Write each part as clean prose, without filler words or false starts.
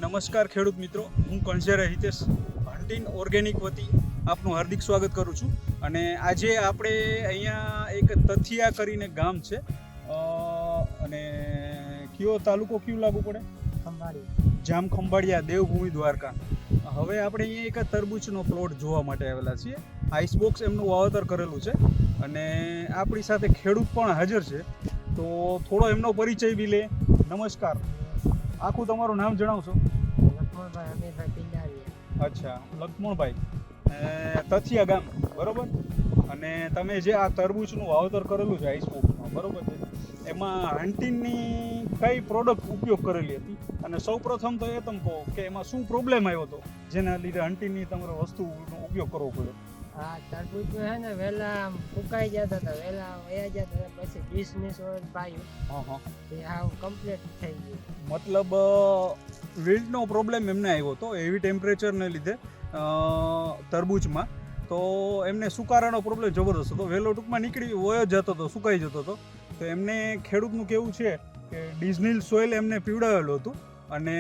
નમસ્કાર ખેડૂત મિત્રો, હું કણઝેરા હિતેશ હન્ટિન ઓર્ગેનિક વતી આપનું હાર્દિક સ્વાગત કરું છું. અને આજે આપણે અહીંયા એક તથિયા કરીને ગામ છે અને કયો તાલુકો કયો લાગુ પડે? જામ ખંભાળિયા, દેવભૂમિ, દ્વારકા. હવે આપણે અહીંયા એક તરબૂચનો પ્લોટ જોવા માટે આવેલા છીએ. આઈસબોક્સ એમનું વાવેતર કરેલું છે અને આપણી સાથે ખેડૂત પણ હાજર છે, તો થોડો એમનો પરિચય બી લે. નમસ્કાર, આખું તમારું નામ જણાવશો? લક્ષ્મણભાઈ અમીરભાઈ પિંડારિયા. અચ્છા, લક્ષ્મણભાઈ, તથિયા ગામ, બરોબર. અને તમે જે આ તરબૂચનું વાવેતર કરેલું છે આઈસબોક્સમાં, બરોબર છે, એમાં હન્ટિનની કઈ પ્રોડક્ટ ઉપયોગ કરેલી હતી? અને સૌ પ્રથમ તો એ તમે કહો કે એમાં શું પ્રોબ્લેમ આવ્યો હતો જેના લીધે હન્ટિનની તમારે વસ્તુનો ઉપયોગ કરવો પડ્યો? હા, તરબૂચ છે ને વહેલા ફૂંકાઈ જતા હતા, વહેલા વયા જતા હતા, પછી બિઝનેસ ઓઇલ પાયું. હા, એ હાવ કમ્પ્લીટ થઈ ગયું. મતલબ વિલ્ટનો પ્રોબ્લેમ એમને આવ્યો હતો એવી ટેમ્પરેચરને લીધે તરબૂચમાં, તો એમને સુકારાનો પ્રોબ્લેમ જબરદસ્ત હતો. વહેલો ટૂંકમાં નીકળી વયો જતો હતો, સુકાઈ જતો હતો. તો એમને ખેડૂતનું કહેવું છે કે ડિઝનિલ સોઇલ એમને પીવડાવેલું હતું અને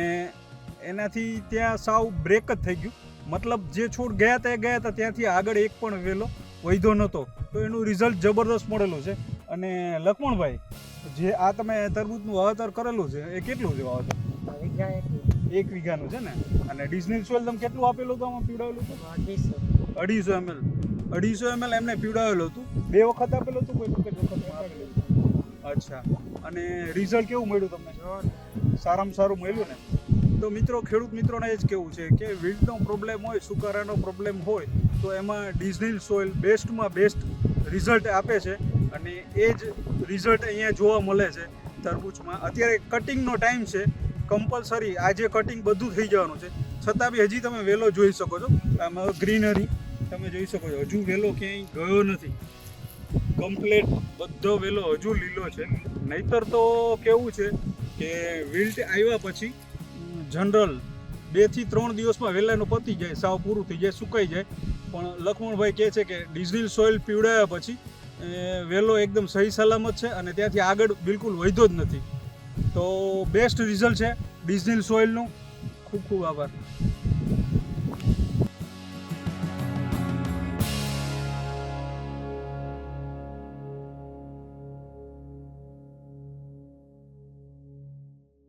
એનાથી ત્યાં સાવ બ્રેક જ થઈ ગયું. મતલબ જે છોડ ગયા હતા ત્યાંથી આગળ એક પણ વેલો વધ્યો નહોતો. તો એનું રિઝલ્ટ જબરદસ્ત મળેલું છે. અને લક્ષ્મણભાઈ, જે આ તમે તરબૂચનું વાવેતર કરેલું છે એ કેટલું છે વાવેતર? વીઘા 1 વીઘાનું છે ને. અને ડિઝનિલ સોઇલ તમે કેટલું આપેલું હતું? આમાં પીવડાવેલું હતું 250 ml. 250 ml એમને પીવડાવેલું હતું. 2 વખત આપેલું હતું, કોઈ એક જ વખત આપેલું હતું? અચ્છા. અને રિઝલ્ટ કેવું મળ્યું તમને? સારામાં સારું મળ્યું ને? તો મિત્રો, ખેડૂત મિત્રોને એ જ કહેવું છે કે વિલ્ટનો પ્રોબ્લેમ હોય, સુકારાનો પ્રોબ્લેમ હોય, તો એમાં ડિઝનિલ સોઇલ બેસ્ટમાં બેસ્ટ રિઝલ્ટ આપે છે. અને એ જ રિઝલ્ટ અહીંયા જોવા મળે છે તરબૂચમાં. અત્યારે કટિંગનો ટાઈમ છે, કમ્પલસરી આજે કટિંગ બધું થઈ જવાનું છે, છતાં બી હજી તમે વેલો જોઈ શકો છો. આમાં ગ્રીનરી તમે જોઈ શકો છો, હજુ વેલો ક્યાંય ગયો નથી. કમ્પ્લેટ બધો વેલો હજુ લીલો છે. નહીતર તો કેવું છે કે વિલ્ટ આવ્યા પછી જનરલ 2 થી 3 દિવસમાં વેલાનું પતી જાય, સાવ પૂરું થઈ જાય, સુકાઈ જાય. પણ લક્ષ્મણભાઈ કહે છે કે ડિઝનિલ સોઇલ પીવડાવ્યા પછી વેલો એકદમ સહી સલામત છે અને ત્યાંથી આગળ બિલકુલ વધ્યો જ નથી. તો બેસ્ટ રિઝલ્ટ છે ડિઝનિલ સોઇલનું. ખૂબ ખૂબ આભાર.